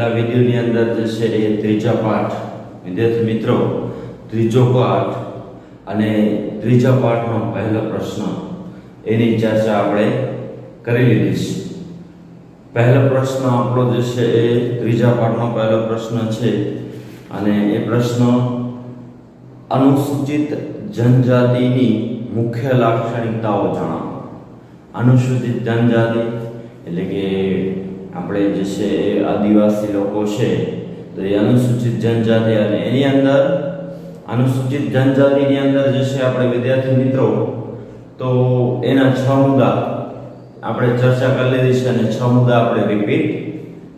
છેલ્લા વિડીયોની અંદર જે છે એ ત્રીજા પાઠ વિદ્યાર્થી મિત્રો ત્રીજો પાઠ અને ત્રીજા પાઠનો પહેલો પ્રશ્ન એની ચર્ચા આપણે કરી લીધી છે. પહેલો પ્રશ્ન આપણો જે છે એ ત્રીજા પાઠનો પહેલો પ્રશ્ન છે અને એ પ્રશ્ન અનુસૂચિત જનજાતિની મુખ્ય લાક્ષણિકતાઓ જણાવો. અનુસૂચિત જનજાતિ એટલે કે આપણે જે છે એ આદિવાસી લોકો છે તો એ અનુસૂચિત જનજાતિ અને એની અંદર અનુસૂચિત જનજાતિની અંદર જે છે આપણે વિદ્યાર્થી મિત્રો તો એના 6 મુદ્દા આપણે ચર્ચા કરી લીધી છે અને 6 મુદ્દા આપણે રિપીટ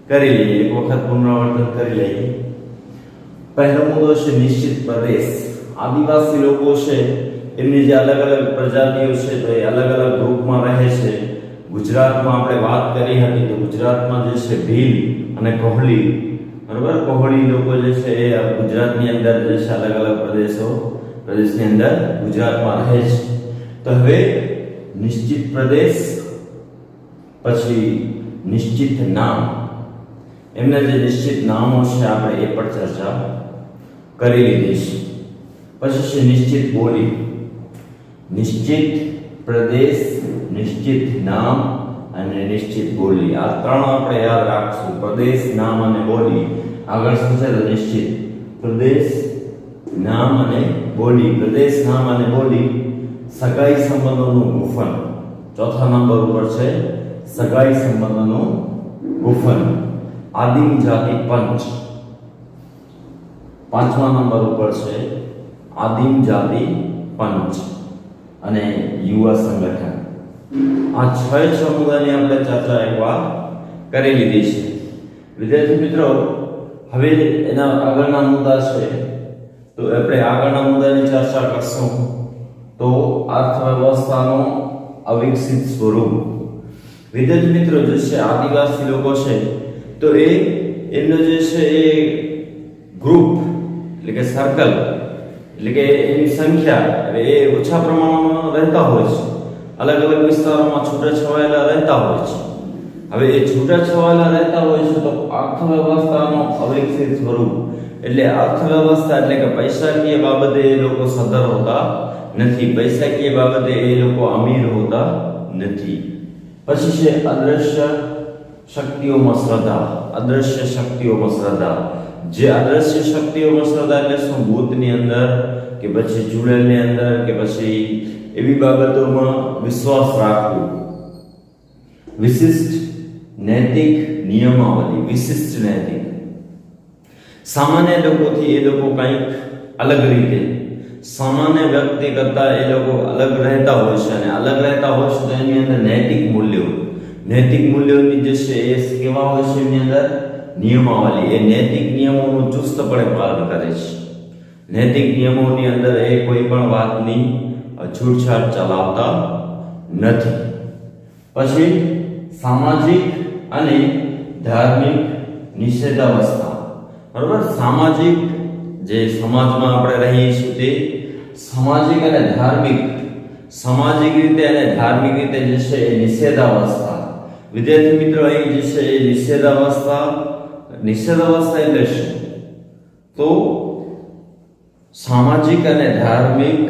કરી લઈએ, એક વખત પુનરાવર્તન કરી લઈએ. પહેલો મુદ્દો છે નિશ્ચિત પ્રદેશ. આદિવાસી લોકો છે એમની જે અલગ અલગ પ્રજાતિઓ છે તો એ અલગ અલગ ગ્રુપમાં રહે છે. ગુજરાતમાં આપણે વાત કરી હતી તો ગુજરાતમાં જે છે ભીલ અને કોહલી, બરાબર, કોહલી લોકો જે છે એ ગુજરાતની અંદર જે છે અલગ અલગ પ્રદેશની અંદર ગુજરાતમાં રહે છે. તો હવે નિશ્ચિત પ્રદેશ પછી નિશ્ચિત નામ, એમના જે નિશ્ચિત નામો છે આપણે એ પણ ચર્ચા કરી લીધી છે. પછી છે નિશ્ચિત બોલી. નિશ્ચિત પ્રદેશ, નિશ્ચિત નામ અને નિશ્ચિત બોલી, આ ત્રણ આપણે યાદ રાખશું. પ્રદેશ, નામ અને બોલી. આગળ શું છે તો નિશ્ચિત પ્રદેશ, નામ અને બોલી. પ્રદેશ, નામ અને બોલી. સગાઈ સંબંધોનું ગુફન. ચોથા નંબર ઉપર છે સગાઈ સંબંધોનું ગુફન. આદિમ જાતિ પંચ. પાંચમા નંબર ઉપર છે આદિમ જાતિ પંચ અને યુવા સંગઠન. આ 6 મુદ્દાની આપણે ચર્ચા એકવાર કરી લીધી છે. વિદ્યાર્થી મિત્રો હવે એના આગળના મુદ્દા છે તો આપણે આગળના મુદ્દાની ચર્ચા કરશું. તો અર્થવ્યવસ્થાનો અવિકસિત સ્વરૂપ. વિદ્યાર્થી મિત્રો જે છે આદિવાસી લોકો છે તો એમનો જે છે એ ગ્રુપ એટલે કે સર્કલ એટલે કે એની સંખ્યા એ ઓછા પ્રમાણમાં રહેતા હોય છે. અલગ અલગ વિસ્તારોમાં છૂટાછવાયેલા રહેતા હોય છે. હવે એ છૂટાછવાયેલા રહેતા હોય છે તો અર્થવ્યવસ્થાનો અવિકસિત સ્વરૂપ એટલે અર્થવ્યવસ્થા એટલે કે પૈસાકીય બાબતે એ લોકો સદ્ધર હોતા નથી, પૈસાકીય બાબતે એ લોકો અમીર હોતા નથી. પછી છે અદ્રશ્ય શક્તિઓમાં શ્રદ્ધા. અદ્રશ્ય શક્તિઓમાં શ્રદ્ધા. જે અદ્રશ્ય શક્તિઓમાં શ્રદ્ધા એટલે શું? ભૂતની અંદર કે પછી ચૂડેલની અંદર કે પછી એવી બાબતોમાં વિશ્વાસ રાખવો. વિશિષ્ટ નૈતિક નિયમાવલી. વિશિષ્ટ નૈતિક, સામાન્ય લોકોથી એ લોકો કંઈક અલગ રીતે, સામાન્ય વ્યક્તિ કરતા એ લોકો અલગ રહેતા હોય છે અને અલગ રહેતા હોય છે તો એની અંદર નૈતિક મૂલ્યોની જે છે એ કેવા હોય છે એની અંદર નિયમાવલી. એ નૈતિક નિયમોનું ચુસ્તપણે પાલન કરે છે. નૈતિક નિયમોની અંદર એ કોઈ પણ વાતની છૂટછાટ ચલાવતા નથી. પછી સામાજિક અને ધાર્મિક નિષેધાવસ્થા. બરાબર, સામાજિક જે સમાજમાં આપણે રહીએ છીએ તે સામાજિક અને ધાર્મિક, સામાજિક રીતે અને ધાર્મિક રીતે જે છે એ નિષેધાવસ્થા. વિદ્યાર્થી મિત્રો અહીં જે છે એ નિષેધાવસ્થા એટલે શું? તો સામાજિક અને ધાર્મિક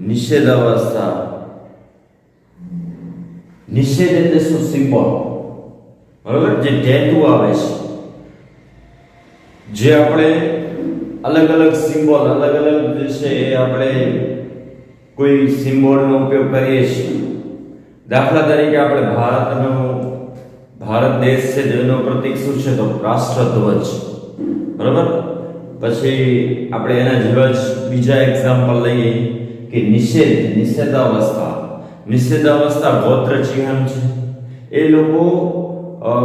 નિષેધાવસ્થા. નિષેધ એટલે શું? સિમ્બોલ. બરાબર, જે ટેટુ આવે છે, જે આપણે અલગ અલગ સિમ્બોલ, અલગ અલગ જે છે એ આપણે કોઈ સિમ્બોલનો ઉપયોગ કરીએ છીએ. દાખલા તરીકે આપણે ભારત દેશ છે જેનો પ્રતીક શું છે તો રાષ્ટ્રધ્વજ. બરાબર, પછી આપણે એના જેવા જ બીજા એક્ઝામ્પલ લઈએ કે નિષેધાવસ્થા ગોત્ર ચિહ્ન છે. એ લોકો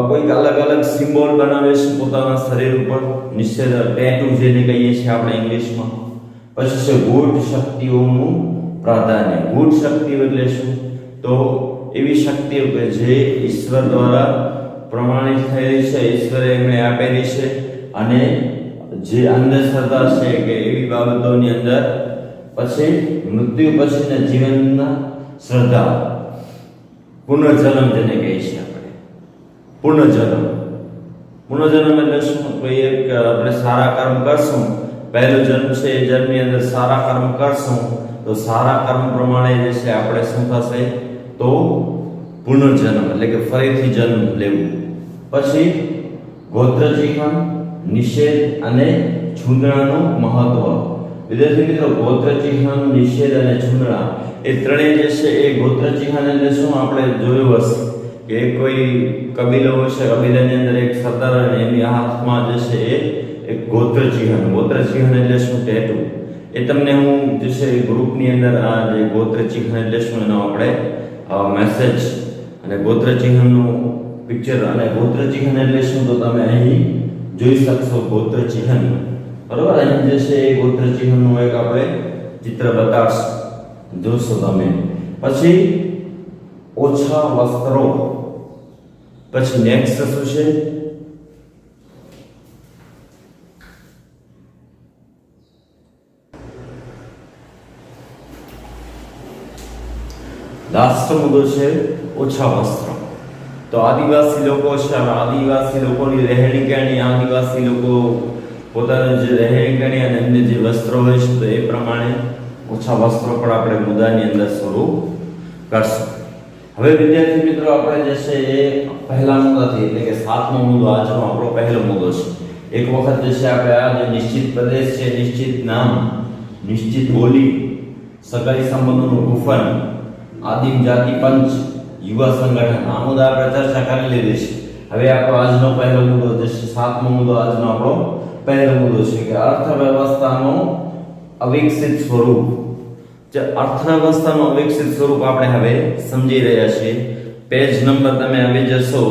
કોઈક અલગ અલગ સિમ્બોલ બનાવે છે પોતાના શરીર ઉપર. નિષેધ ટેટુ જેને કહીએ છીએ આપણે ઇંગ્લિશમાં. પછી છે ગૂઢ શક્તિઓનું પ્રાધાન્ય. ગૂઢ શક્તિઓ એટલે શું? તો એવી શક્તિઓ કે જે ઈશ્વર દ્વારા પ્રમાણિત થયેલી છે, ઈશ્વરે એમને આપેલી છે અને જે અંધશ્રદ્ધા છે કે એવી બાબતોની અંદર. પછી મૃત્યુ પછીના જીવનના શ્રદ્ધા. પુનર્જન્મ જેને કહીએ છીએ આપણે, પુનર્જન્મ. પુનર્જન્મ એટલે શું? કોઈ એક આપણે સારા કર્મ કરશું, પહેલો જન્મ છે એ જન્મની અંદર સારા કર્મ કરશું તો સારા કર્મ પ્રમાણે જે છે આપણે શું થશે? તો પુનર્જન્મ એટલે કે ફરીથી જન્મ લેવું. પછી ગોત્રચિહ્ન, નિષેધ અને છૂંદણાનું મહત્વ. વિદ્યાર્થી મિત્રો, ગોત્રચિહ્ન, નિષેધ અને છૂંદણા એ ત્રણેય જે છે એ ગોત્રચિહ્ન એટલે શું? આપણે જોયું હશે કે કોઈ કબીલો હશે, કબીલાની અંદર એક સરદાર અને એની હાથમાં જે છે એ એક ગોત્રચિહ્ન. ગોત્રચિહ્ન એટલે શું? ટેટુ. એ તમને હું જે છે ગ્રુપની અંદર આ જે ગોત્રચિહ્ન એટલે શું એનો આપણે મેસેજ અને ગોત્રચિહ્નનું પિક્ચર અને ગોત્રચિહ્ન એટલે શું તો તમે અહીં જોઈ શકશો. ગોત્રચિહ્ન બરોબર, અહીં જે છે એ ગોત્રચિહ્નનું એક આપણે ચિત્ર બતાવશું, જોશો તમે. પછી ઓછા વસ્ત્રો. પછી નેક્સ્ટ શું છે? લાસ્ટ મુદ્દો છે ઓછા વસ્ત્રો. તો આદિવાસી લોકો છે, આદિવાસી લોકોની રહેણી કહેણી, આદિવાસી લોકો પોતાનું જે રહેણી કહેણી અને એમને જે વસ્ત્રો હોય છે તો એ પ્રમાણે ઓછા વસ્ત્રો પણ આપણે મુદ્દાની અંદર સ્વરૂપ કરશું. હવે વિદ્યાર્થી મિત્રો, આપણે જે છે એ પહેલા મુદ્દાથી એટલે કે 7મો મુદ્દો આજનો આપણો પહેલો મુદ્દો છે. એક વખત જે છે આપણે આ જે નિશ્ચિત પ્રદેશ છે, નિશ્ચિત નામ, નિશ્ચિત બોલી, સગાઈ સંબંધોનું ગુફન, આદિમ જાતિ પંચ, યુવા સંગઠન, આ મુદ્દા આપણે ચર્ચા કરી લીધી છે. હવે આપણો આજનો પહેલો મુદ્દો જે છે 7મો મુદ્દો આજનો આપણો પહેલો મુદ્દો છે કે અર્થવ્યવસ્થાનો અવિકસિત સ્વરૂપ. જે અર્થવ્યવસ્થાનું અવિકસિત સ્વરૂપ આપણે હવે સમજી રહ્યા છીએ. પેજ નંબર તમે આવી જશો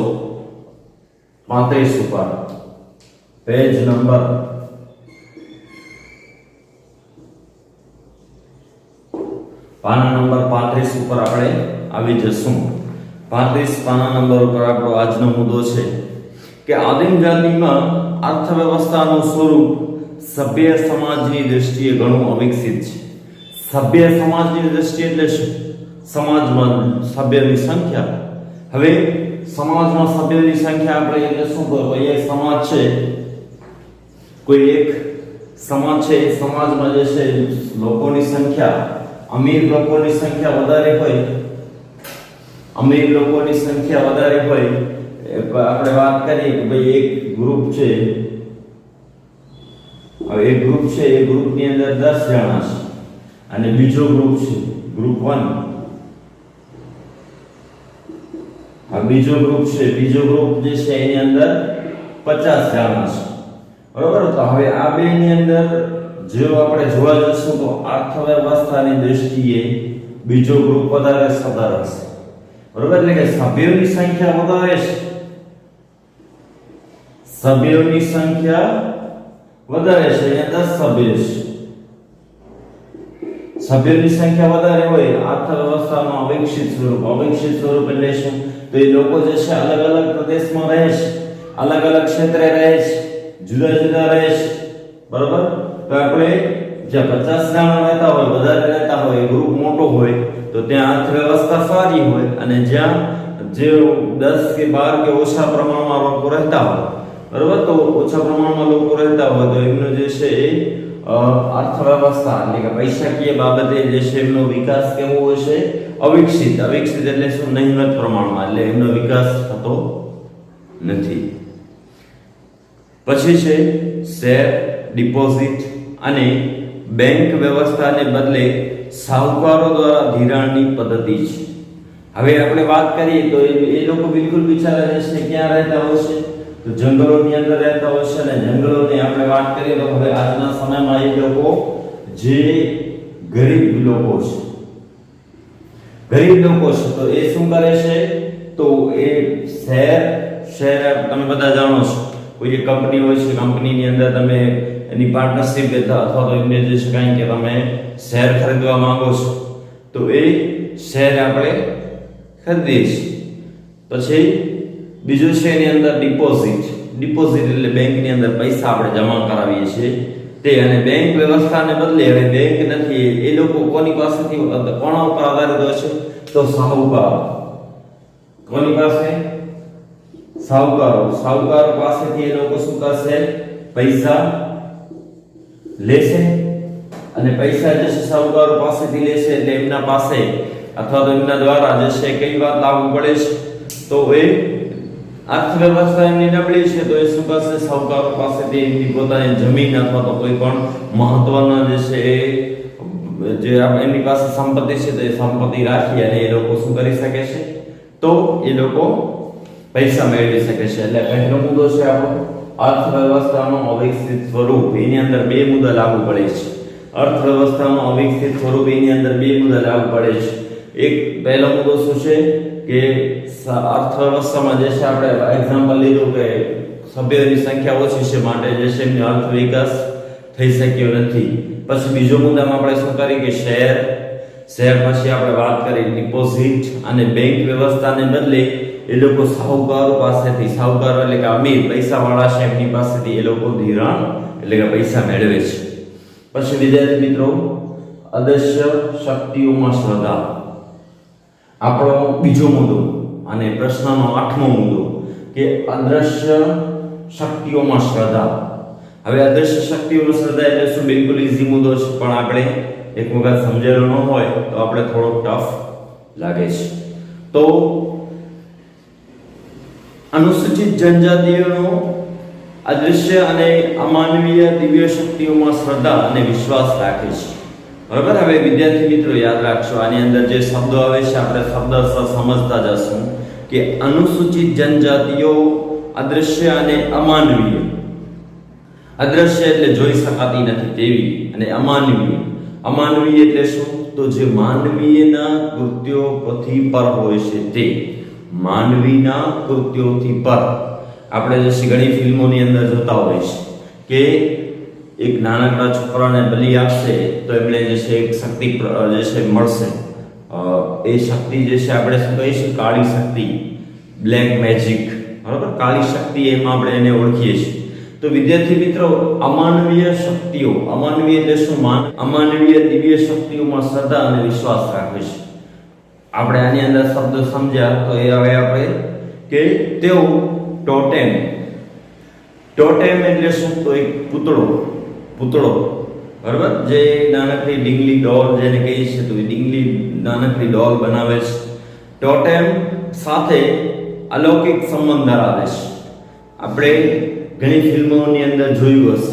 35 ઉપર. પેજ નંબર 35 ઉપર આપણે આવી જશું. 35 પાના નંબર ઉપર આપણો આજનો મુદ્દો છે કે આદિમ જાતિમાં અર્થવ્યવસ્થાનું સ્વરૂપ સભ્ય સમાજની દૃષ્ટિએ ઘણું અવિકસિત છે. સભ્ય સમાજની દૃષ્ટિએ એટલે શું? સમાજમાં સભ્યની સંખ્યા. હવે સમાજમાં સભ્યોની સંખ્યા આપણે એટલે શું? કોઈ એક સમાજ છે, કોઈ એક સમાજ છે, એ સમાજમાં જે છે લોકોની સંખ્યા, અમીર લોકોની સંખ્યા વધારે હોય, અમીર લોકોની સંખ્યા વધારે હોય. આપણે વાત કરીએ કે ભાઈ એક ગ્રુપ છે, હવે એક ગ્રુપ છે, એ ગ્રુપની અંદર 10 જણા છે અને બીજો ગ્રુપ છે ગ્રુપ 1. આ બીજો ગ્રુપ છે, બીજો ગ્રુપ જે છે એની અંદર 50 જણા છે. બરોબર, તો હવે આ બે ની અંદર જો આપણે જોવા જશું તો અર્થવ્યવસ્થાની દૃષ્ટિએ બીજો ગ્રુપ વધારે સદર હશે. બરોબર, એટલે કે સભ્યોની સંખ્યા વધારે છે, સભ્યોની સંખ્યા વધારે છે, અહીંયા 10 સભ્યો છે. સભ્યોની સંખ્યા વધારે હોય, અર્થવ્યવસ્થાનું અવિકસિત સ્વરૂપ. અવિકસિત સ્વરૂપ એટલે શું? તો એ લોકો જે છે અલગ અલગ પ્રદેશમાં રહે છે, અલગ અલગ ક્ષેત્રે રહે છે, જુદા જુદા રહે છે. બરોબર, તો આપણે જ્યાં 50 જણા રહેતા હોય, વધારે રહેતા હોય, ગ્રુપ મોટો હોય તો ત્યાં અર્થવ્યવસ્થા સારી હોય, અને જ્યાં જે 10 કે 12 કે ઓછા પ્રમાણમાં લોકો રહેતા હોય, બરોબર, તો ઓછા પ્રમાણમાં લોકો રહેતા હોય તો એમનો જે છે એ અર્થવ્યવસ્થા એટલે કે પૈસાકીય બાબતે જે છે એમનો વિકાસ કેવો હોય છે? અવિકસિત. અવિકસિત એટલે શું? નહિવત પ્રમાણમાં, એટલે એમનો વિકાસ થતો નથી. પછી છે શેર, ડિપોઝિટ અને બેંક વ્યવસ્થાને બદલે સાહુકારો દ્વારા ધિરાણની પદ્ધતિ છે. હવે આપણે વાત કરીએ તો એ લોકો બિલકુલ બિચારા જે છે ક્યાં રહેતા હોય છે? તો જંગલોની અંદર રહેતા હોય છે. અને જંગલોની આપણે વાત કરીએ તો હવે આજના સમયમાં એ લોકો જે ગરીબ લોકો છે, ગરીબ લોકો છે તો એ શું કરે છે? તો એ શેર તમે બધા જાણો છો, કોઈ એક કંપની હોય છે, કંપનીની અંદર તમે એની પાર્ટનરશિપ લેતા અથવા તો એમને જે છે કાંઈ કે તમે શેર ખરીદવા માંગો છો તો એ શેર આપણે ખરીદીએ છીએ. પછી બીજું છે એની અંદર ડિપોઝિટ. ડિપોઝિટ એટલે બેંકની અંદર પૈસા આપણે જમા કરાવીએ છીએ તે. અને બેંક વ્યવસ્થાને બદલે હવે બેંક નથી, એ લોકો કોની પાસેથી કોના ઉપર આધારિત હોય છે? તો સાહુકાર. કોની પાસે? સાહુકારો પાસેથી એ લોકો શું કરશે? પૈસા લેશે, અને પૈસા જે છે સાહુકારો પાસેથી લેશે એટલે એમના પાસે અથવા તો એમના દ્વારા જે છે કઈ વાત લાગુ પડે છે? તો એ અર્થવ્યવસ્થા એમની નબળી છે તો એ શું કરશે? સાહુકારો પાસેથી એમની પોતાની જમીન અથવા તો કોઈ પણ મહત્વના જે છે જે એમની પાસે સંપત્તિ છે તો એ સંપત્તિ રાખી અને એ લોકો શું કરી શકે છે? તો એ લોકો પૈસા મેળવી શકે છે. એટલે પહેલો મુદ્દો છે આપણો અર્થવ્યવસ્થાનું અવિકસિત સ્વરૂપ. એની અંદર બે મુદ્દા લાગુ પડે છે. અર્થવ્યવસ્થાનું અવિકસિત સ્વરૂપ એની અંદર બે મુદ્દા લાગુ પડે છે. એક પહેલો મુદ્દો શું છે કે અર્થવ્યવસ્થામાં જે છે આપણે એક્ઝામ્પલ લીધું કે સભ્યોની સંખ્યા ઓછી છે માટે જે છે એમનો અર્થ વિકાસ થઈ શક્યો નથી. પછી બીજો મુદ્દામાં આપણે શું કરી કે શહેર પછી આપણે વાત કરી ડિપોઝિટ અને બેંક વ્યવસ્થાને બદલે એ લોકો સાહુકારો પાસેથી, સાહુકારો એટલે કે અમીર પૈસાવાળા છે એમની પાસેથી એ લોકો ધિરાણ એટલે કે પૈસા મેળવે છે. પછી વિદ્યાર્થી મિત્રો અદૃશ્ય શક્તિઓમાં શ્રદ્ધા આપણો બીજો મુદ્દો અને પ્રશ્નનો 8મો મુદ્દો કે અદૃશ્ય શક્તિઓમાં શ્રદ્ધા. હવે અદૃશ્ય શક્તિઓમાં શ્રદ્ધા એટલે શું? બિલકુલ ઈઝી મુદ્દો છે પણ આપણે એક વખત સમજેલો ન હોય તો આપણે થોડોક ટફ લાગે છે. તો અનુસૂચિત જનજાતિઓનો અદૃશ્ય અને અમાનવીય દિવ્ય શક્તિઓમાં શ્રદ્ધા અને વિશ્વાસ રાખે છે. બરાબર. હવે વિદ્યાર્થી મિત્રો યાદ રાખશો આની અંદર જે શબ્દો આવે છે આપણે શબ્દ સમજતા જશું કે અનુસૂચિત જનજાતિઓ અદૃશ્ય અને અમાનવીય. અદૃશ્ય એટલે જોઈ શકાતી નથી તેવી, અને અમાનવીય એટલે શું? તો જે માનવીયના કૃત્યોથી પર હોય છે તે. માનવીના કૃત્યોથી પર. આપણે જે ઘણી ફિલ્મોની અંદર જોતા હોય છે કે એક નાનકડા છોકરાને બલિ આપશે તો એમને જે છે એક શક્તિ જે છે મળશે. એ શક્તિ જે છે આપણે શું કહીશું? કાળી શક્તિ, બ્લેક મેજિક. બરાબર. કાળી શક્તિ એમાં આપણે એને ઓળખીએ છીએ. તો વિદ્યાર્થી મિત્રો અમાનવીય શક્તિઓ, અમાનવીય એટલે શું? અમાનવીય દિવ્ય શક્તિઓમાં શ્રદ્ધા અને વિશ્વાસ રાખે છે. આપણે આની અંદર શબ્દ સમજ્યા તો એ હવે આપણે કે તેઓ ટોટેમ એટલે શું? તો એક પૂતળો બરાબર, જે નાનકડી ડીંગલી ડોલ જેને કહીએ છીએ તો એ ડીંગલી નાનકડી ડોલ બનાવે છે. ટોટેમ સાથે અલૌકિક સંબંધ ધરાવે છે. આપણે ઘણી ફિલ્મોની અંદર જોયું હશે,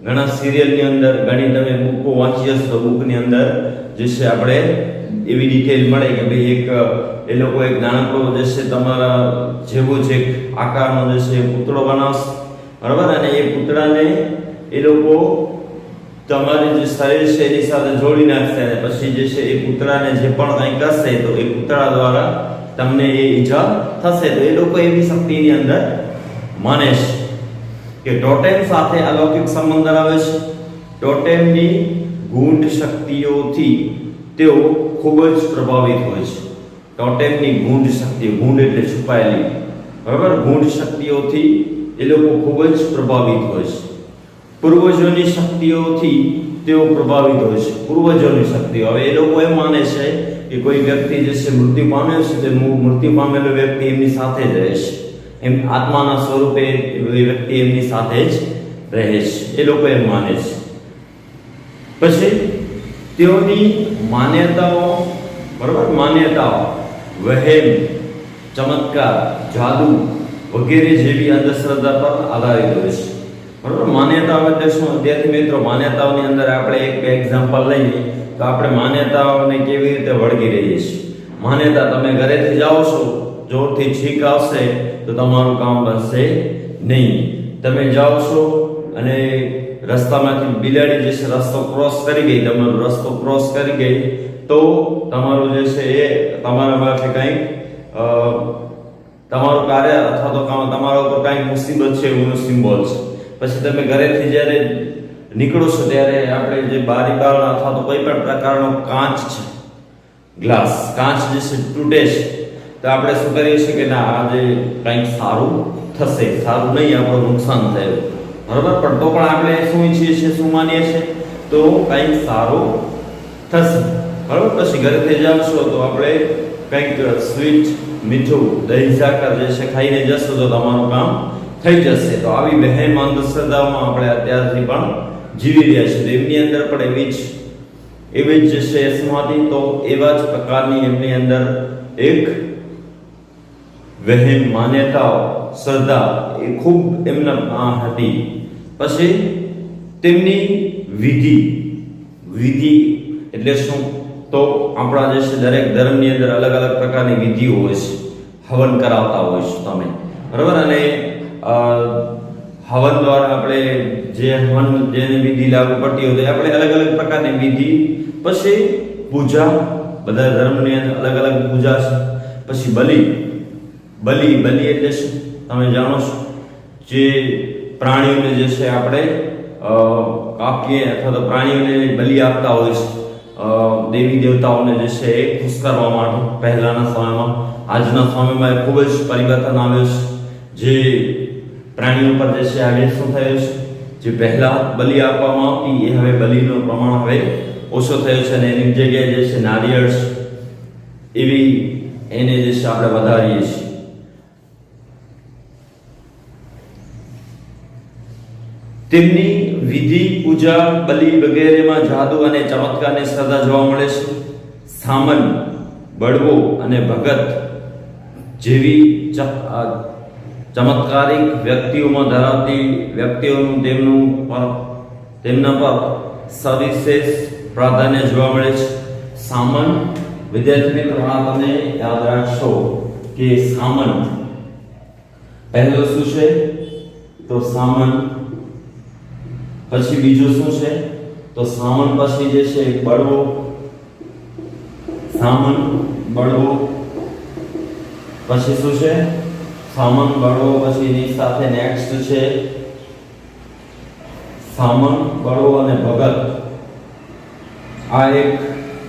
ઘણા સિરિયલની અંદર, ઘણી તમે બુકો વાંચી હશે તો બુકની અંદર જે છે આપણે એવી ડિટેલ મળે કે ભાઈ એક એ લોકો એક નાનકડો જે છે તમારા જેવો જ એક આકારનો જે છે પૂતળો બનાવશે. બરાબર. અને એ પૂતળાને એ લોકો તમારી જે શરીર છે એની સાથે જોડી નાખશે અને પછી જે છે એ પૂતળાને જે પણ કંઈ કરશે તો એ પૂતળા દ્વારા તમને એ ઈજા થશે. તો એ લોકો એવી શક્તિની અંદર માને છે કે ટોટેમ સાથે અલૌકિક સંબંધ ધરાવે છે. ટોટેમની ગૂઢ શક્તિઓથી તેઓ ખૂબ જ પ્રભાવિત હોય છે. ટોટેમની ગૂઢ શક્તિઓ, ગૂઢ એટલે છુપાયેલી, બરાબર, ગૂઢ શક્તિઓથી એ લોકો ખૂબ જ પ્રભાવિત હોય છે. પૂર્વજોની શક્તિઓથી તેઓ પ્રભાવિત હોય છે. પૂર્વજોની શક્તિઓ, હવે એ લોકો એમ માને છે કે કોઈ વ્યક્તિ જે છે મૃત્યુ પામ્યો છે તે મૃત્યુ પામેલો વ્યક્તિ એમની સાથે જ રહે છે. એમ આત્માના સ્વરૂપે એ વ્યક્તિ એમની સાથે જ રહે છે. એ લોકો એમ માને છે. પછી તેઓની માન્યતાઓ, બરાબર, માન્યતાઓ વહેમ, ચમત્કાર, જાદુ વગેરે જેવી અંધશ્રદ્ધા પર આધારિત હોય છે. બરાબર. માન્યતાઓ એટલે શું? વિદ્યાર્થી મિત્રો માન્યતાઓની અંદર આપણે એક એક્ઝામ્પલ લઈએ તો આપણે માન્યતાઓને કેવી રીતે વળગી રહીએ છીએ. માન્યતા, તમે ઘરેથી જાઓ છો, જોરથી છીંક આવશે તો તમારું કામ બનશે નહીં. તમે જાઓ છો અને રસ્તામાંથી બિલાડી જે છે રસ્તો ક્રોસ કરી ગઈ, તમારો રસ્તો ક્રોસ કરી ગઈ તો તમારું જે છે એ તમારા માટે કંઈક તમારું કાર્ય અથવા તો તમારા ઉપર કંઈક મુસીબત છે એવું સિમ્બોલ છે. પછી તમે ઘરેથી જ્યારે નીકળો છો ત્યારે આપણે જે બારી બારણા અથવા તો કોઈ પણ પ્રકારનો કાચ છે, ગ્લાસ, કાચ જે છે તૂટે છે તો આપણે શું કરીએ છીએ કે ના આજે કંઈક સારું થશે, સારું નહીં, આપણું નુકસાન થયું. બરાબર. પણ તો પણ આપણે શું ઈચ્છીએ છીએ, શું માનીએ છીએ? તો કંઈક સારું થશે. બરાબર. પછી ઘરેથી જાઓ છો તો આપણે કંઈક સ્વીટ મીઠું દહીં સાકર જે છે ખાઈને જશો તો તમારું કામ થઈ જશે. તો આવી વહેમ અંધશ્રદ્ધાઓમાં આપણે અત્યારથી પણ જીવી રહ્યા છીએ. એમની અંદર પણ એવી જ જે છે શું હતી? તો એવા જ પ્રકારની એમની અંદર એક વહેમ માન્યતાઓ શ્રદ્ધા એ ખૂબ એમના હતી. પછી તેમની વિધિ એટલે શું? તો આપણા જે છે દરેક ધર્મની અંદર અલગ અલગ પ્રકારની વિધિઓ હોય છે. હવન કરાવતા હોય છે તમે, બરાબર? અને હવન દ્વારા આપણે જેની વિધિ લાગુ પડતી હોય તો આપણે અલગ અલગ પ્રકારની વિધિ. પછી પૂજા, બધા ધર્મની અંદર અલગ અલગ પૂજા છે. પછી બલિ એટલે શું તમે જાણો છો? જે પ્રાણીઓને જે છે આપણે કાપીએ અથવા તો પ્રાણીઓને બલિ આપતા હોય છે દેવી દેવતાઓને જે છે એ ખુશ કરવા માટે. પહેલાના સમયમાં, આજના સમયમાં ખૂબ જ પરિવર્તન આવ્યું છે. જે પ્રાણીઓ પર જે છે હવે શું થયું છે? જે પહેલા બલિ આપવામાં આવતી એ હવે બલિનું પ્રમાણ હવે ઓછો થયો છે અને એની જગ્યાએ જે છે નારિયેળ એવી એને જે છે આપણે વધારીએ છીએ. તેમની વિધિ, પૂજા, બલિ વગેરેમાં જાદુ અને ચમત્કારની શ્રદ્ધા જોવા મળે છે. સામન, બળવો અને ભગત જેવી ચમત્કારિક વ્યક્તિઓમાં ધરાવતી વ્યક્તિઓનું તેમના પર સવિશેષ પ્રાધાન્ય જોવા મળે છે. સામન, વિદ્યાર્થી મિત્રો આ તમે યાદ રાખશો કે સામન પહેલો શું છે? તો સામન. પછી બીજું શું છે? તો સામન પછી જે છે બળવો. સામન, બળવો. પછી શું છે? સામન, બળવો. પછી એની સાથે નેક્સ્ટ છે સામન, બળવો અને ભગત. આ એક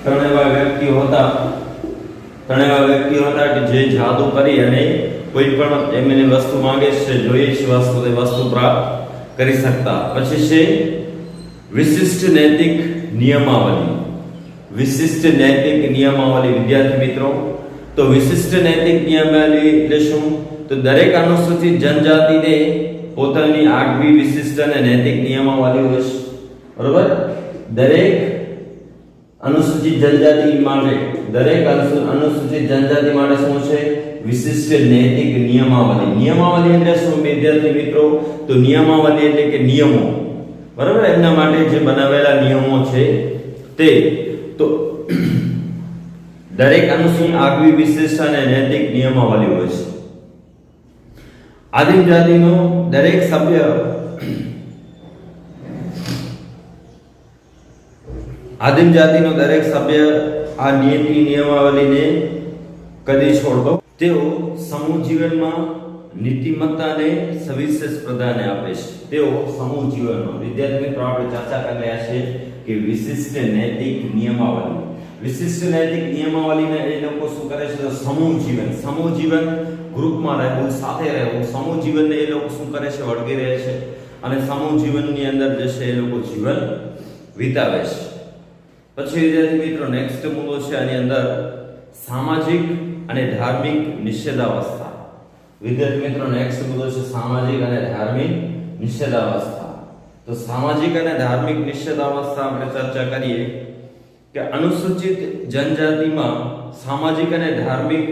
ત્રણેય વ્યક્તિઓ હતા કે જે જાદુ કરી અને કોઈ પણ એમની વસ્તુ માંગે છે, જોઈએ છે વસ્તુ, તે વસ્તુ પ્રાપ્ત કરી શકતા. પછી છે વિશિષ્ટ નૈતિક નિયમાવલી. વિદ્યાર્થી મિત્રો, તો વિશિષ્ટ નૈતિક નિયમાવલી એટલે શું? તો દરેક અનુસૂચિત જનજાતિને પોતાની આગવી વિશિષ્ટ અને નૈતિક નિયમાવલી હોય છે, બરોબર? દરેક અનુસૂચિત જનજાતિ માટે શું છે? વિશિષ્ટ નૈતિક નિયમાવલી એટલે શું વિદ્યાર્થી મિત્રો? તો નિયમાવલી એટલે કે નિયમો, બરાબર? એમના માટે જે બનાવેલા નિયમો છે તે. તો દરેક અનુસૂચિત આગવી વિશિષ્ટ અને નૈતિક નિયમાવલી હોય છે. આદિમ જાતિનો દરેક સભ્ય આ નિયમાવલીને કદી છોડતો. તેઓ સમૂહ જીવનમાં નીતિમત્તાને સવિશેષ પ્રાધાન્ય આપે છે. વિદ્યાર્થી મિત્રો આપણે ચર્ચા કરી રહ્યા છીએ કે વિશિષ્ટ નૈતિક નિયમાવલીને એ લોકો શું કરે છે? તો સમૂહ જીવન, ગ્રુપમાં રહેવું, સાથે રહેવું, સમૂહ જીવનને એ લોકો શું કરે છે? વળગી રહે છે અને સમૂહ જીવનની અંદર જે છે એ લોકો જીવન વિતાવે છે. પછી વિદ્યાર્થી મિત્રો નેક્સ્ટ મુદ્દો છે આની અંદર સામાજિક અને ધાર્મિક નિષેધાવસ્થા. વિદ્યાર્થી મિત્રો નેક્સ્ટ મુદ્દો છે સામાજિક અને ધાર્મિક નિષેધાવસ્થા. તો સામાજિક અને ધાર્મિક નિષેધાવસ્થા આપણે ચર્ચા કરીએ કે અનુસૂચિત જનજાતિમાં સામાજિક અને ધાર્મિક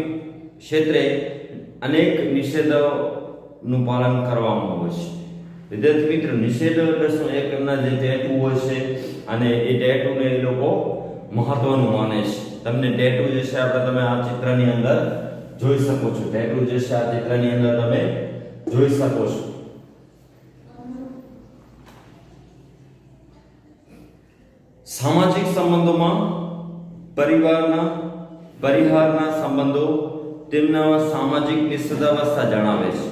ક્ષેત્રે અનેક નિષેધોનું પાલન કરવામાં આવે છે. વિદ્યાર્થી મિત્રો નિષેધો એટલે શું? એક એમના જે ટેટુ હોય છે અને એ ટેટુને એ લોકો મહત્વનું માને છે. તમને ટેટુ જે છે આપણે તમે આ ચિત્રની અંદર જોઈ શકો છો. ટેટુ જે છે આ ચિત્રની અંદર તમે જોઈ શકો છો. સામાજિક સંબંધોમાં પરિહારના સંબંધો તેમના સામાજિક નિષેધાવસ્થા જણાવે છે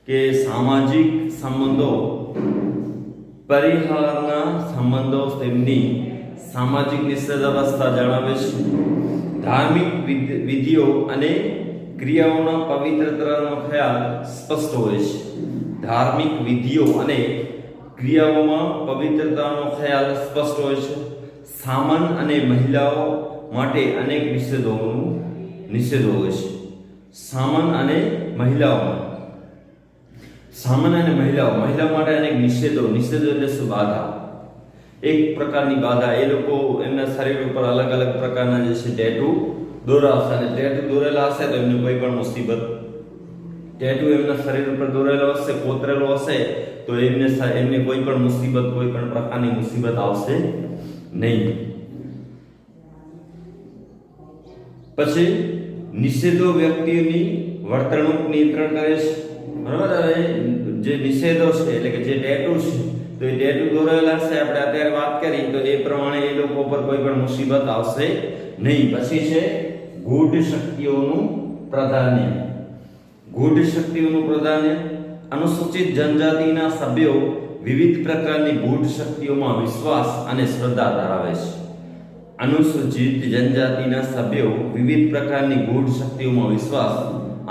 કે સામાજિક સંબંધો, પરિહારના સંબંધો તેમની સામાજિક નિષેધાવસ્થા જણાવે છે. ધાર્મિક વિધિઓ અને ક્રિયાઓના પવિત્રતાનો ખ્યાલ સ્પષ્ટ હોય છે. ધાર્મિક વિધિઓ અને ક્રિયાઓમાં પવિત્રતાનો ખ્યાલ સ્પષ્ટ હોય છે. સામાન અને મહિલાઓ માટે અનેક નિષેધો હોય છે. સામાન અને મહિલાઓ. સામાન અને મહિલાઓ માટે અનેક નિષેધો એટલે શું? બાધા. એક પ્રકારની બાધા. એ લોકો એમના શરીર ઉપર અલગ અલગ પ્રકારના જે છે ટેટુ દોરાવશે, અને ટેટુ દોરેલા હશે તો એમને કોઈ પણ મુસીબત, ટેટુ એમના શરીર ઉપર દોરેલો હશે, કોતરેલો હશે તો એમને કોઈ પણ મુસીબત, કોઈ પણ પ્રકારની મુસીબત આવશે નહીં. પછી નિષેધો વ્યક્તિની વર્તણૂક નિયંત્રણ કરે છે. બરાબર. જે નિષેધો છે એટલે કે જે ટેટુ છે તો એ ટેટુ દોરેલા છે, આપણે અત્યારે વાત કરી તો એ પ્રમાણે એ લોકો પર કોઈ પણ મુસીબત આવશે નહીં. પછી છે ગૂઢ શક્તિઓનું પ્રાધાન્ય. ગૂઢ શક્તિઓનું પ્રાધાન્ય. અનુસૂચિત જનજાતિના સભ્યો વિવિધ પ્રકારની ગૂઢ શક્તિઓમાં વિશ્વાસ અને શ્રદ્ધા ધરાવે છે. અનુસૂચિત જનજાતિના સભ્યો વિવિધ પ્રકારની ગૂઢ શક્તિઓમાં વિશ્વાસ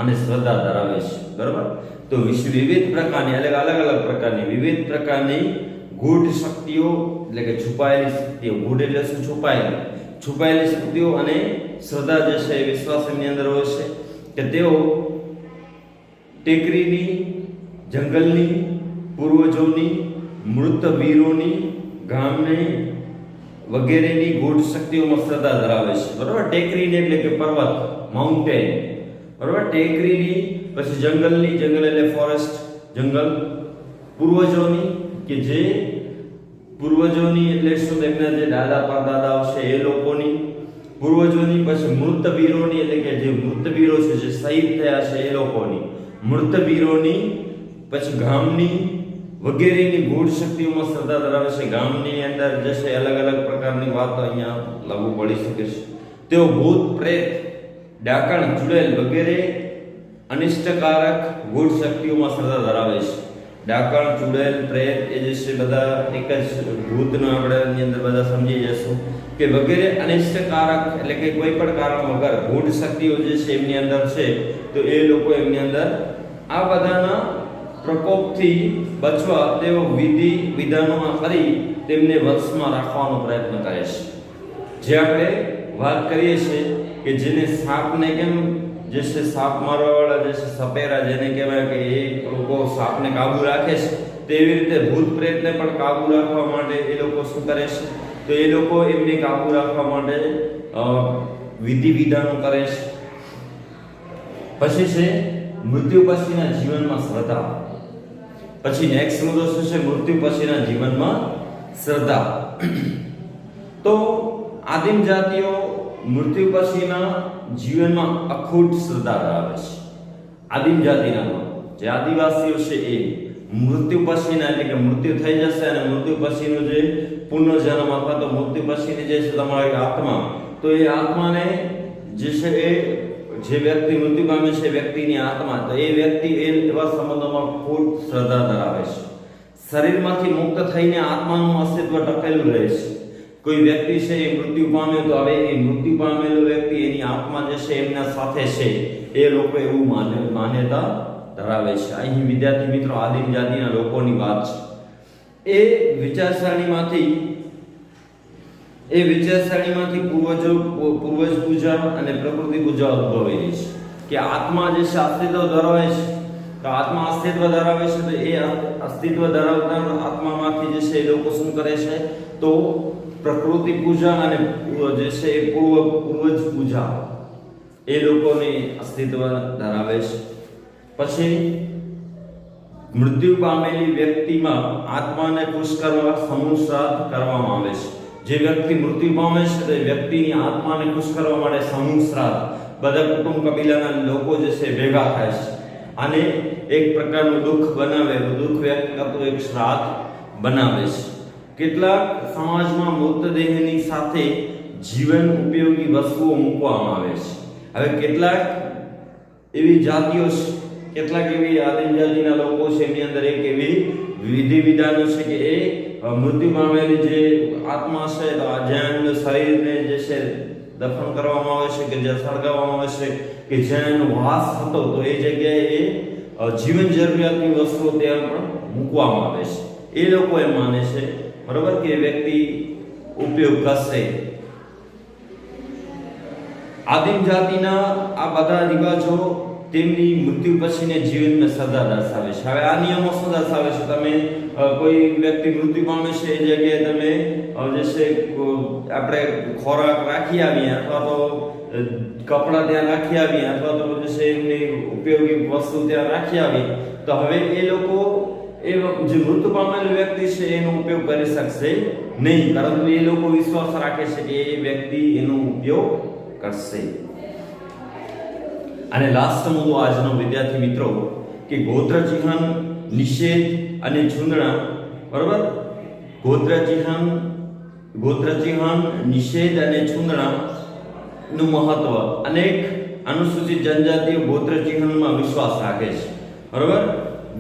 અને શ્રદ્ધા ધરાવે છે. બરાબર. તો વિવિધ પ્રકારની અલગ અલગ પ્રકારની વિવિધ પ્રકારની ગૂઢ શક્તિઓ એટલે કે છુપાયેલી શક્તિઓ. ગૂઢ એટલે શું? છુપાયેલી શક્તિઓ અને શ્રદ્ધા જે છે એ વિશ્વાસ એમની અંદર હોય છે કે તેઓ ટેકરીની, જંગલની, પૂર્વજોની, મૃત વીરોની, ગામની વગેરેની ગૂઢ શક્તિઓમાં શ્રદ્ધા ધરાવે છે. બરાબર. ટેકરીની એટલે કે પર્વત, માઉન્ટેન. બરાબર. ટેકરીની, પછી જંગલની, જંગલ એટલે ફોરેસ્ટ, જંગલ. પૂર્વજોની કે જે પૂર્વજોની એટલે શું? તેમના જે દાદા પરદાદાઓ છે એ લોકોની. પૂર્વજોની. પછી મૃત વીરોની એટલે કે જે મૃત વીરો છે, જે શહીદ થયા છે એ લોકોની. મૃત વીરોની. પછી ગામની વગેરેની ગૂઢ શક્તિઓમાં શ્રદ્ધા ધરાવે છે. ગામની અંદર જે છે અલગ અલગ પ્રકારની વાતો અહીંયા લાગુ પડી શકે છે. તેઓ ભૂત, પ્રેત, ડાકણ, ચુડેલ વગેરે અનિષ્ટકારક ગૂઢ શક્તિઓમાં શ્રદ્ધા ધરાવે છે. ડાકણ, ચુડેલ, પ્રેત એ જે છે બધા એક જ ભૂતનો આપણે એની અંદર બધા સમજી જશું કે વગેરે અનિષ્ટકારક એટલે કે કોઈ પણ કારણ વગર ગૂઢ શક્તિઓ જે છે એમની અંદર છે તો એ લોકો એમની અંદર આ બધાના પ્રકોપથી બચવા તેઓ વિધાનોમાં કરી તેમને વશમાં રાખવાનો પ્રયત્ન કરે છે. જે આપણે વાત કરીએ છીએ કે જેને સાપને કેમ જે છે સાપ મારવાવાળા જે છે સપેરા જેને કહેવાય કે એ લોકો સાપને કાબુ રાખે છે, તેવી રીતે ભૂત પ્રેતને પણ કાબુ રાખવા માટે એ લોકો શું કરે છે? તો એ લોકો એમને કાબુ રાખવા માટે વિધાનો કરે છે. પછી છે મૃત્યુ પછીના જીવનમાં શ્રદ્ધા. પછી નેક્સ્ટ મુદ્દો શું છે? મૃત્યુ પછીના જીવનમાં શ્રદ્ધા. તો આદિમ જાતિઓ મૃત્યુ પછીના જીવનમાં અખૂટ શ્રદ્ધા ધરાવે છે. આદિમ જાતિના જે આદિવાસીઓ છે એ મૃત્યુ પછીના એટલે કે મૃત્યુ થઈ જશે અને મૃત્યુ પછીનું જે પુનર્જન્મ અથવા તો મૃત્યુ પછીની જે છે તમારી આત્મા, તો એ આત્માને જે છે એ જે વ્યક્તિ મૃત્યુ પામે છે વ્યક્તિની આત્મા, તો એ વ્યક્તિ એવા સંબંધોમાં ખૂબ શ્રદ્ધા ધરાવે છે. શરીરમાંથી મુક્ત થઈને આત્માનું અસ્તિત્વ ટકેલું રહે છે. કોઈ વ્યક્તિ છે એ મૃત્યુ પામ્યો તો હવે એ મૃત્યુ પામેલો વ્યક્તિ એની આત્મા જે છે એમના સાથે છે, એ લોકો એવું માન્યતા ધરાવે છે. અહીં વિદ્યાર્થી મિત્રો આદિમ જાતિના લોકોની વાત છે. એ વિચારસરણીમાંથી પૂર્વજ પૂજા અને પ્રકૃતિ પૂજા ઉદ્ભવેલી છે કે આત્મા જે છે અસ્તિત્વ ધરાવે છે. તો આત્મા અસ્તિત્વ ધરાવે છે તો એ અસ્તિત્વ ધરાવતા આત્મામાંથી જે છે એ લોકો શું કરે છે? તો પ્રકૃતિ પૂજા અને જે છે એ પૂર્વજ પૂજા એ લોકોની અસ્તિત્વ ધરાવે છે. પછી મૃત્યુ પામેલી વ્યક્તિમાં આત્માને ખુશ કરવા સમૂહ શ્રાદ્ધ કરવામાં આવે છે. જે વ્યક્તિ મૃત્યુ પામે છે તે વ્યક્તિની આત્માને ખુશ કરવા માટે સમૂહ શ્રાદ્ધ બધા કુટુંબ કબીલાના લોકો જે છે ભેગા થાય છે અને એક પ્રકારનું દુઃખ વ્યક્ત કરતું એક શ્રાદ્ધ બનાવે છે. કેટલાક સમાજમાં મૃતદેહની સાથે જીવન ઉપયોગી વસ્તુઓ મૂકવામાં આવે છે. હવે કેટલાક એવી જાતિઓ છે, કેટલાક એવી આદિમ જાતિના લોકો છે, એની અંદર એક એવી વિધાનો છે કે એ મૃત્યુ પામેલી જે આત્મા છે જ્યાં શરીરને જે છે દફન કરવામાં આવે છે કે જ્યાં સળગાવવામાં આવે છે કે જ્યાં એનો વાસ હતો તો એ જગ્યાએ એ જીવન જરૂરિયાતની વસ્તુઓ ત્યાં પણ મૂકવામાં આવે છે. એ લોકો એમ માને છે બરોબર કે વ્યક્તિ ઉપયોગ કરશે. આદિમ જાતિના આ બધા રિવાજો તેમની મૃત્યુ પછીને જીવનને શ્રદ્ધા દર્શાવે છે. હવે આ નિયમો શું દર્શાવે છે? તમે કોઈ વ્યક્તિ મૃત્યુ પામે છે એ જગ્યાએ તમે જે છે આપણે ખોરાક રાખી આવીએ અથવા તો કપડાં ત્યાં રાખી આવીએ અથવા તો જે છે એમની ઉપયોગી વસ્તુ ત્યાં રાખી આવીએ, તો હવે એ લોકો એ જે મૃત્યુ પામેલ વ્યક્તિ છે એનો ઉપયોગ કરી શકશે નહીં, પરંતુ એ લોકો વિશ્વાસ રાખે છે કે એ વ્યક્તિ એનો ઉપયોગ કરશે. અને લાસ્ટ મુદ્દો આજનો વિદ્યાર્થી મિત્રો કે ગોત્ર ચિહ્ન, નિષેધ અને છૂંદણા. બરોબર? ગોત્ર ચિહ્ન, નિષેધ અને છૂંદણા નું મહત્વ. અનેક અનુસૂચિત જનજાતિઓ ગોત્ર ચિહ્નમાં વિશ્વાસ રાખે છે. બરોબર?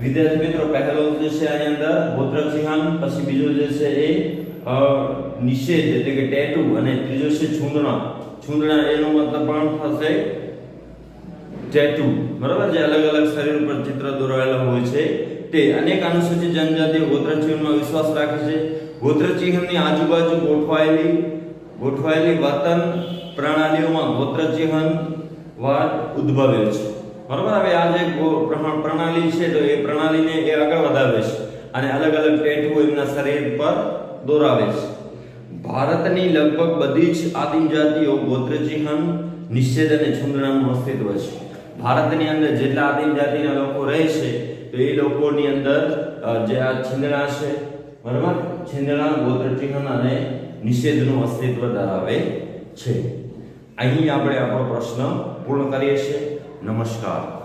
વિદ્યાર્થી મિત્રો, પહેલો જે છે આની અંદર ગોત્ર ચિહ્ન, પછી બીજો જે છે એ નિષેધ એટલે કે ટેટુ, અને ત્રીજો છે છૂંદણા. એનો મતલબ પણ થશે ટેટુ. બરોબર? જે અલગ અલગ શરીર પર ચિત્ર દોરાયેલા હોય છે તે. અનેક અનુસૂચિત જનજાતિઓ ગોત્ર ચિહ્નમાં વિશ્વાસ રાખે છે. ગોત્ર ચિહ્નની આજુબાજુ ગોઠવાયેલી વર્તન પ્રણાલીઓમાં ગોત્ર ચિહ્ન વાદ ઉદ્ભવ્યો છે. બરોબર? હવે આ જે પ્રણાલી છે તો એ પ્રણાલીને એ આગળ વધાવે છે અને અલગ અલગ ટેટુ એમના શરીર પર દોરાવે છે. ભારતની લગભગ બધી જ આદિમ જાતિઓ ગોત્ર ચિહ્ન, નિષેધ અને છૂંદણાનું અસ્તિત્વ છે. ભારતની અંદર જેટલા આદિમ જાતિના લોકો રહે છે તો એ લોકોની અંદર જે આ છિંદણા છે, બરાબર, છિંદણા, ગોત્ર ચિહ્ન અને નિષેધનું અસ્તિત્વ ધરાવે છે. અહીં આપણે આપણો પ્રશ્ન પૂર્ણ કરીએ છીએ. નમસ્કાર.